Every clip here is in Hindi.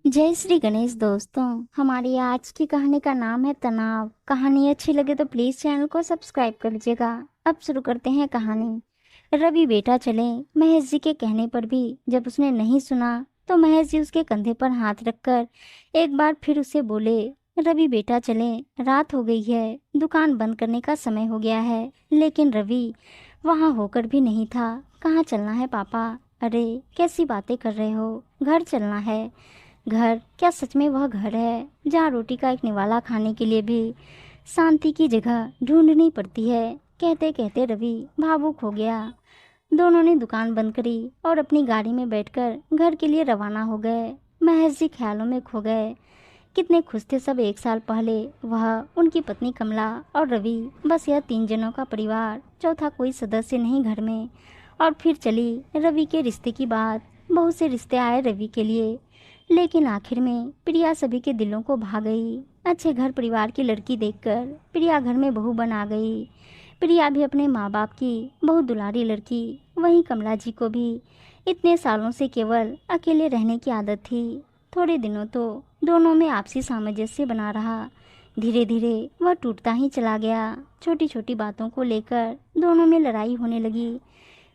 जय श्री गणेश दोस्तों। हमारी आज की कहानी का नाम है तनाव। कहानी अच्छी लगे तो प्लीज चैनल को सब्सक्राइब कर लीजिएगा। अब शुरू करते हैं कहानी। रवि बेटा चले। महेश जी के कहने पर भी जब उसने नहीं सुना तो महेश जी उसके कंधे पर हाथ रखकर एक बार फिर उसे बोले, रवि बेटा चले, रात हो गई है, दुकान बंद करने का समय हो गया है। लेकिन रवि वहां होकर भी नहीं था। कहाँ चलना है पापा? अरे कैसी बातें कर रहे हो, घर चलना है। घर? क्या सच में वह घर है जहाँ रोटी का एक निवाला खाने के लिए भी शांति की जगह ढूंढनी पड़ती है? कहते कहते रवि भावुक हो गया। दोनों ने दुकान बंद करी और अपनी गाड़ी में बैठकर घर के लिए रवाना हो गए। महेश जी ख्यालों में खो गए। कितने खुश थे सब एक साल पहले, वह, उनकी पत्नी कमला और रवि, बस यह 3 जनों का परिवार, चौथा कोई सदस्य नहीं घर में। और फिर चली रवि के रिश्ते की बात। बहुत से रिश्ते आए रवि के लिए, लेकिन आखिर में प्रिया सभी के दिलों को भा गई। अच्छे घर परिवार की लड़की देखकर प्रिया घर में बहू बन आ गई। प्रिया भी अपने माँ बाप की बहुत दुलारी लड़की। वहीं कमला जी को भी इतने सालों से केवल अकेले रहने की आदत थी। थोड़े दिनों तो दोनों में आपसी सामंजस्य बना रहा। धीरे धीरे वह टूटता ही चला गया। छोटी छोटी बातों को लेकर दोनों में लड़ाई होने लगी।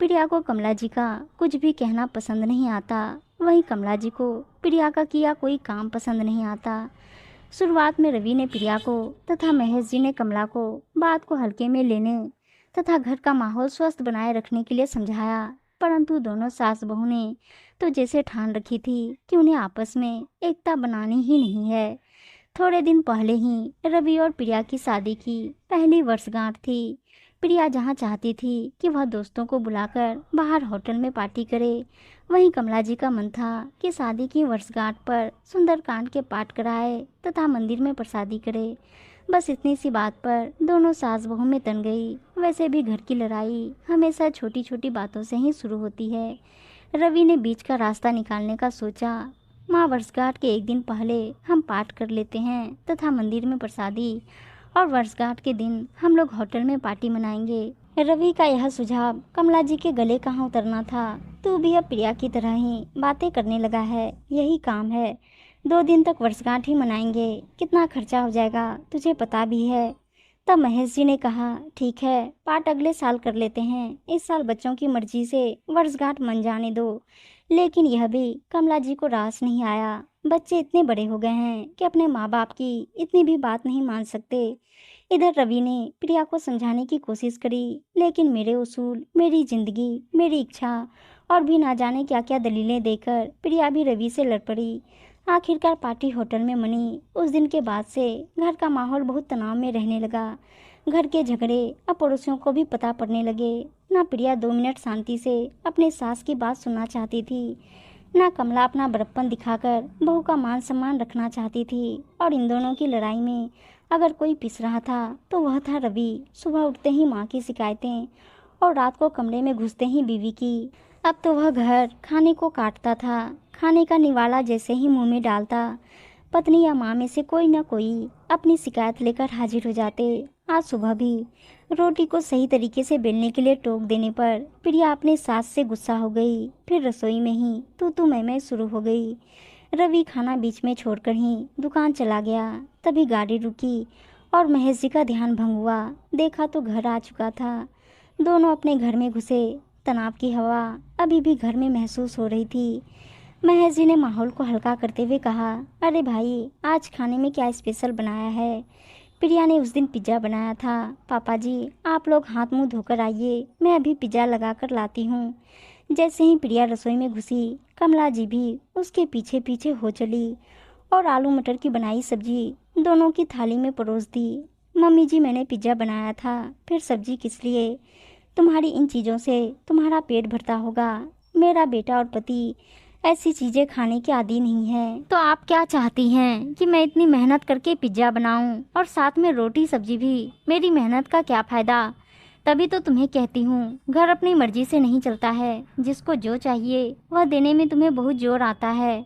प्रिया को कमला जी का कुछ भी कहना पसंद नहीं आता। वहीं कमला जी को प्रिया का किया कोई काम पसंद नहीं आता। शुरुआत में रवि ने प्रिया को तथा महेश जी ने कमला को बात को हल्के में लेने तथा घर का माहौल स्वस्थ बनाए रखने के लिए समझाया, परंतु दोनों सास बहू ने तो जैसे ठान रखी थी कि उन्हें आपस में एकता बनानी ही नहीं है। थोड़े दिन पहले ही रवि और प्रिया की शादी की पहली वर्षगांठ थी। प्रिया जहाँ चाहती थी कि वह दोस्तों को बुलाकर बाहर होटल में पार्टी करे, वहीं कमला जी का मन था कि शादी की वर्षगांठ पर सुंदरकांड के पाठ कराए तथा मंदिर में प्रसादी करे। बस इतनी सी बात पर दोनों सास बहू में तन गई। वैसे भी घर की लड़ाई हमेशा छोटी छोटी बातों से ही शुरू होती है। रवि ने बीच का रास्ता निकालने का सोचा। माँ, वर्षगांठ के एक दिन पहले हम पाठ कर लेते हैं तथा मंदिर में प्रसादी, और वर्षगांठ के दिन हम लोग होटल में पार्टी मनाएंगे। रवि का यह सुझाव कमला जी के गले कहाँ उतरना था। तू भी अब प्रिया की तरह ही बातें करने लगा है, यही काम है। 2 दिन तक वर्षगांठ ही मनाएंगे, कितना खर्चा हो जाएगा तुझे पता भी है। तब महेश जी ने कहा, ठीक है, पाठ अगले साल कर लेते हैं, इस साल बच्चों की मर्जी से वर्षगांठ मन जाने दो। लेकिन यह भी कमला जी को रास नहीं आया। बच्चे इतने बड़े हो गए हैं कि अपने माँ बाप की इतनी भी बात नहीं मान सकते। इधर रवि ने प्रिया को समझाने की कोशिश करी, लेकिन मेरे उसूल, मेरी जिंदगी, मेरी इच्छा और भी ना जाने क्या क्या दलीलें देकर प्रिया भी रवि से लड़ पड़ी। आखिरकार पार्टी होटल में मनी। उस दिन के बाद से घर का माहौल बहुत तनाव में रहने लगा। घर के झगड़े अब पड़ोसियों को भी पता पड़ने लगे। ना प्रिया 2 मिनट शांति से अपने सास की बात सुनना चाहती थी, ना कमला अपना बड़प्पन दिखाकर बहू का मान सम्मान रखना चाहती थी। और इन दोनों की लड़ाई में अगर कोई पिस रहा था तो वह था रवि। सुबह उठते ही माँ की शिकायतें और रात को कमरे में घुसते ही बीवी की। अब तो वह घर खाने को काटता था। खाने का निवाला जैसे ही मुंह में डालता, पत्नी या माँ में से कोई न कोई अपनी शिकायत लेकर हाजिर हो जाते। आज सुबह भी रोटी को सही तरीके से बेलने के लिए टोक देने पर प्रिया अपने सास से गुस्सा हो गई। फिर रसोई में ही तू मैं शुरू हो गई। रवि खाना बीच में छोड़कर ही दुकान चला गया। तभी गाड़ी रुकी और महेश जी का ध्यान भंग हुआ। देखा तो घर आ चुका था। दोनों अपने घर में घुसे। तनाव की हवा अभी भी घर में महसूस हो रही थी। महेश जी ने माहौल को हल्का करते हुए कहा, अरे भाई, आज खाने में क्या स्पेशल बनाया है? प्रिया ने उस दिन पिज्ज़ा बनाया था। पापा जी, आप लोग हाथ मुंह धोकर आइए, मैं अभी पिज्ज़ा लगा कर लाती हूँ। जैसे ही प्रिया रसोई में घुसी, कमला जी भी उसके पीछे पीछे हो चली और आलू मटर की बनाई सब्जी दोनों की थाली में परोस दी। मम्मी जी, मैंने पिज्ज़ा बनाया था, फिर सब्जी किस लिए? तुम्हारी इन चीज़ों से तुम्हारा पेट भरता होगा। मेरा बेटा और पति ऐसी चीज़ें खाने के आदी नहीं है। तो आप क्या चाहती हैं कि मैं इतनी मेहनत करके पिज्ज़ा बनाऊं और साथ में रोटी सब्जी भी? मेरी मेहनत का क्या फ़ायदा? तभी तो तुम्हें कहती हूँ, घर अपनी मर्जी से नहीं चलता है। जिसको जो चाहिए वह देने में तुम्हें बहुत जोर आता है।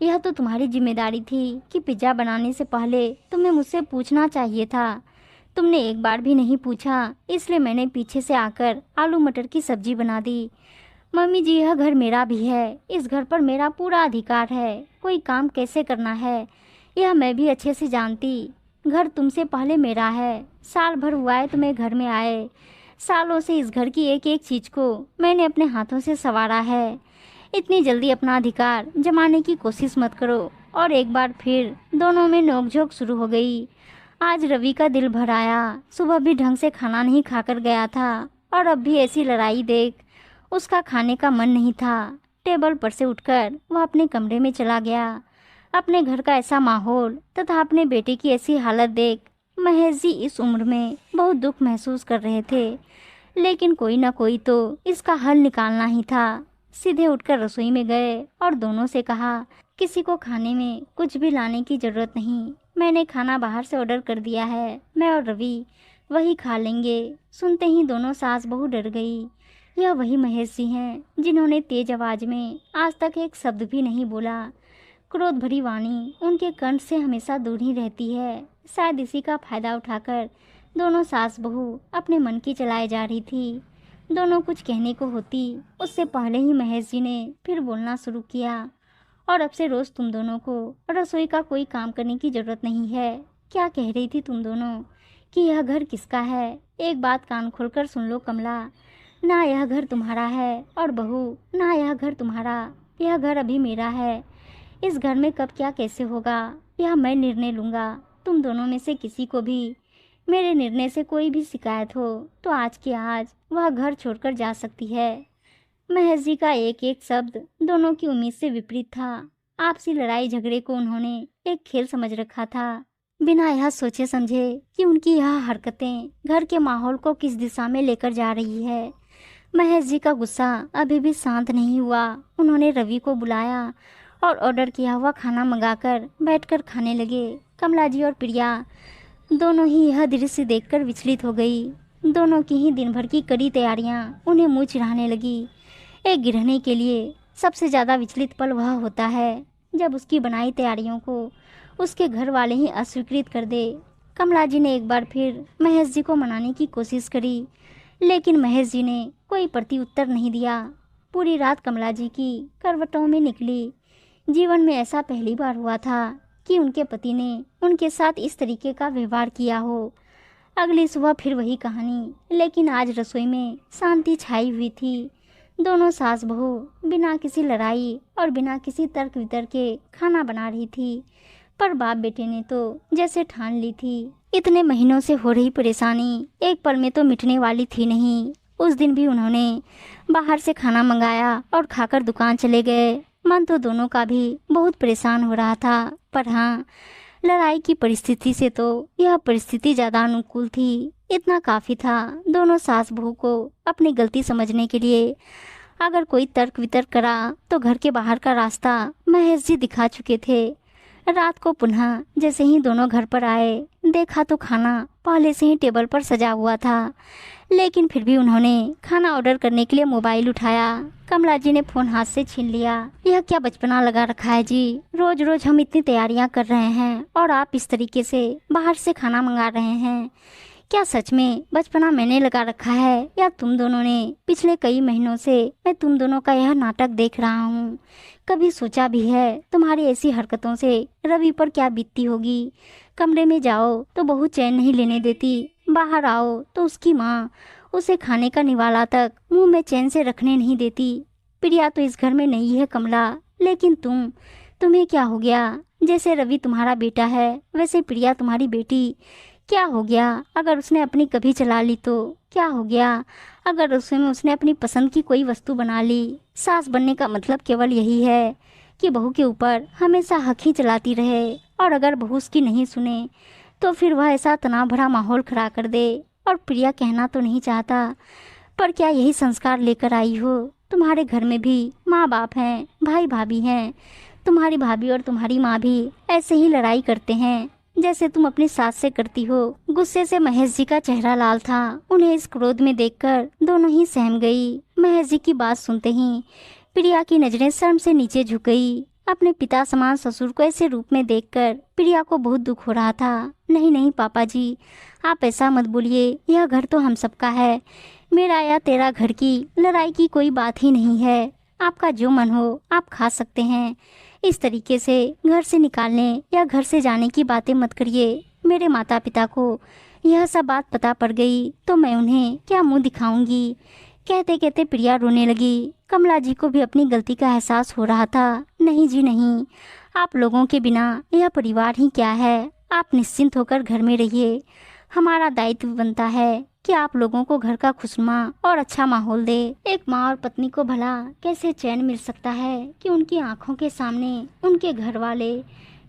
यह तो तुम्हारी जिम्मेदारी थी कि पिज्ज़ा बनाने से पहले तुम्हें मुझसे पूछना चाहिए था। तुमने एक बार भी नहीं पूछा, इसलिए मैंने पीछे से आकर आलू मटर की सब्जी बना दी। मम्मी जी, यह घर मेरा भी है, इस घर पर मेरा पूरा अधिकार है। कोई काम कैसे करना है यह मैं भी अच्छे से जानती। घर तुमसे पहले मेरा है। साल भर हुआ है तुम्हें घर में आए। सालों से इस घर की एक एक चीज को मैंने अपने हाथों से संवारा है। इतनी जल्दी अपना अधिकार जमाने की कोशिश मत करो। और एक बार फिर दोनों में नोकझोंक शुरू हो गई। आज रवि का दिल भर आया। सुबह भी ढंग से खाना नहीं खाकर गया था और अब भी ऐसी लड़ाई देख उसका खाने का मन नहीं था। टेबल पर से उठकर वह अपने कमरे में चला गया। अपने घर का ऐसा माहौल तथा अपने बेटे की ऐसी हालत देख महेश जी इस उम्र में बहुत दुख महसूस कर रहे थे, लेकिन कोई ना कोई तो इसका हल निकालना ही था। सीधे उठकर रसोई में गए और दोनों से कहा, किसी को खाने में कुछ भी लाने की जरूरत नहीं, मैंने खाना बाहर से ऑर्डर कर दिया है, मैं और रवि वही खा लेंगे। सुनते ही दोनों सास बहू डर गई। यह वही महेश जी हैं जिन्होंने तेज आवाज में आज तक एक शब्द भी नहीं बोला। क्रोध भरी वाणी उनके कंठ से हमेशा दूर ही रहती है। शायद इसी का फायदा उठाकर दोनों सास बहू अपने मन की चलाए जा रही थी। दोनों कुछ कहने को होती उससे पहले ही महेश जी ने फिर बोलना शुरू किया, और अब से रोज तुम दोनों को रसोई का कोई काम करने की जरूरत नहीं है। क्या कह रही थी तुम दोनों कि यह घर किसका है? एक बात कान खोलकर सुन लो कमला, ना यह घर तुम्हारा है, और बहू ना यह घर तुम्हारा, यह घर अभी मेरा है। इस घर में कब क्या कैसे होगा यह मैं निर्णय लूँगा। तुम दोनों में से किसी को भी मेरे निर्णय से कोई भी शिकायत हो तो आज के आज वह घर छोड़कर जा सकती है। महेश जी का एक एक शब्द दोनों की उम्मीद से विपरीत था। आपसी लड़ाई झगड़े को उन्होंने एक खेल समझ रखा था, बिना यह सोचे समझे कि उनकी यह हरकतें घर के माहौल को किस दिशा में लेकर जा रही है। महेश जी का गुस्सा अभी भी शांत नहीं हुआ। उन्होंने रवि को बुलाया और ऑर्डर किया हुआ खाना मंगाकर बैठकर खाने लगे। कमला जी और प्रिया दोनों ही यह दृश्य देखकर विचलित हो गई। दोनों की ही दिन भर की कड़ी तैयारियां उन्हें मुँह चिढ़ाने लगी। एक गृहिणी के लिए सबसे ज़्यादा विचलित पल वह होता है जब उसकी बनाई तैयारियों को उसके घर वाले ही अस्वीकृत कर दे। कमला जी ने एक बार फिर महेश जी को मनाने की कोशिश करी, लेकिन महेश जी ने कोई प्रत्युत्तर नहीं दिया। पूरी रात कमला जी की करवटों में निकली। जीवन में ऐसा पहली बार हुआ था कि उनके पति ने उनके साथ इस तरीके का व्यवहार किया हो। अगली सुबह फिर वही कहानी, लेकिन आज रसोई में शांति छाई हुई थी। दोनों सास बहू बिना किसी लड़ाई और बिना किसी तर्क वितर्क के खाना बना रही थी, पर बाप बेटे ने तो जैसे ठान ली थी इतने महीनों से हो रही परेशानी एक पल में तो मिटने वाली थी नहीं। उस दिन भी उन्होंने बाहर से खाना मंगाया और खाकर दुकान चले गए। मन तो दोनों का भी बहुत परेशान हो रहा था, पर हाँ, लड़ाई की परिस्थिति से तो यह परिस्थिति ज़्यादा अनुकूल थी। इतना काफ़ी था दोनों सास बहू को अपनी गलती समझने के लिए। अगर कोई तर्क वितर्क करा तो घर के बाहर का रास्ता महेश जी दिखा चुके थे। रात को पुनः जैसे ही दोनों घर पर आए, देखा तो खाना पहले से ही टेबल पर सजा हुआ था, लेकिन फिर भी उन्होंने खाना ऑर्डर करने के लिए मोबाइल उठाया। कमला जी ने फोन हाथ से छीन लिया। यह क्या बचपना लगा रखा है जी? रोज रोज हम इतनी तैयारियां कर रहे हैं और आप इस तरीके से बाहर से खाना मंगा रहे हैं। क्या सच में बचपना मैंने लगा रखा है या तुम दोनों ने? पिछले कई महीनों से मैं तुम दोनों का यह नाटक देख रहा हूँ। कभी सोचा भी है तुम्हारी ऐसी हरकतों से रवि पर क्या बीतती होगी? कमरे में जाओ तो बहू चैन नहीं लेने देती, बाहर आओ तो उसकी माँ उसे खाने का निवाला तक मुंह में चैन से रखने नहीं देती। प्रिया तो इस घर में नहीं है कमला, लेकिन तुम्हें क्या हो गया? जैसे रवि तुम्हारा बेटा है वैसे प्रिया तुम्हारी बेटी। क्या हो गया अगर उसने अपनी कभी चला ली तो? क्या हो गया अगर उसने अपनी पसंद की कोई वस्तु बना ली? सास बनने का मतलब केवल यही है कि बहू के ऊपर हमेशा हक ही चलाती रहे, और अगर बहू उसकी नहीं सुने तो फिर वह ऐसा तनाव भरा माहौल खड़ा कर दे। और प्रिया कहना तो नहीं चाहता, पर क्या यही संस्कार लेकर आई हो? तुम्हारे घर में भी माँ बाप हैं, भाई भाभी हैं। तुम्हारी भाभी और तुम्हारी माँ भी ऐसे ही लड़ाई करते हैं जैसे तुम अपनी सास से करती हो। गुस्से से महेश जी का चेहरा लाल था। उन्हें इस क्रोध में देखकर दोनों ही सहम गई। महेश जी की बात सुनते ही प्रिया की नजरें शर्म से नीचे झुक गई। अपने पिता समान ससुर को ऐसे रूप में देखकर प्रिया को बहुत दुख हो रहा था। नहीं नहीं पापा जी, आप ऐसा मत बोलिए, यह घर तो हम सबका है। मेरा या तेरा घर की लड़ाई की कोई बात ही नहीं है। आपका जो मन हो आप खा सकते हैं। इस तरीके से घर से निकालने या घर से जाने की बातें मत करिए। मेरे माता पिता को यह सब बात पता पड़ गई तो मैं उन्हें क्या मुंह दिखाऊंगी। कहते कहते प्रिया रोने लगी। कमला जी को भी अपनी गलती का एहसास हो रहा था। नहीं जी नहीं, आप लोगों के बिना यह परिवार ही क्या है। आप निश्चिंत होकर घर में रहिए। हमारा दायित्व बनता है कि आप लोगों को घर का खुशनुमा और अच्छा माहौल दे। एक माँ और पत्नी को भला कैसे चैन मिल सकता है कि उनकी आंखों के सामने उनके घर वाले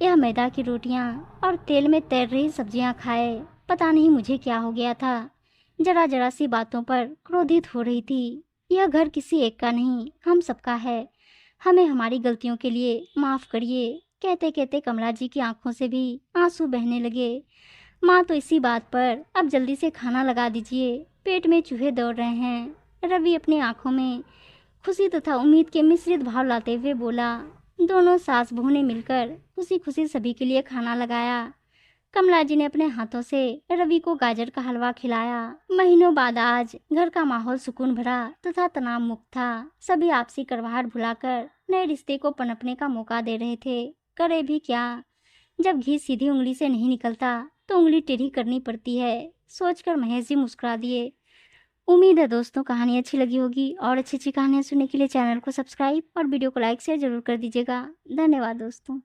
यह मैदा की रोटियां और तेल में तैर रही सब्जियां खाए। पता नहीं मुझे क्या हो गया था, जरा जरा सी बातों पर क्रोधित हो रही थी। यह घर किसी एक का नहीं, हम सबका है। हमें हमारी गलतियों के लिए माफ करिए। कहते कहते कमला जी की आंखों से भी आंसू बहने लगे। माँ तो इसी बात पर अब जल्दी से खाना लगा दीजिए, पेट में चूहे दौड़ रहे हैं। रवि अपनी आंखों में खुशी तथा उम्मीद के मिश्रित भाव लाते हुए बोला। दोनों सास बहू ने मिलकर खुशी खुशी सभी के लिए खाना लगाया। कमला जी ने अपने हाथों से रवि को गाजर का हलवा खिलाया। महीनों बाद आज घर का माहौल सुकून भरा तथा तनाव मुक्त था। सभी आपसी कड़वाहट भुलाकर नए रिश्ते को पनपने का मौका दे रहे थे। करे भी क्या, जब घी सीधी उंगली से नहीं निकलता तो उंगली टेढ़ी करनी पड़ती है, सोचकर महेश जी मुस्कुरा दिए। उम्मीद है दोस्तों कहानी अच्छी लगी होगी और अच्छी अच्छी कहानियां सुनने के लिए चैनल को सब्सक्राइब और वीडियो को लाइक शेयर जरूर कर दीजिएगा। धन्यवाद दोस्तों।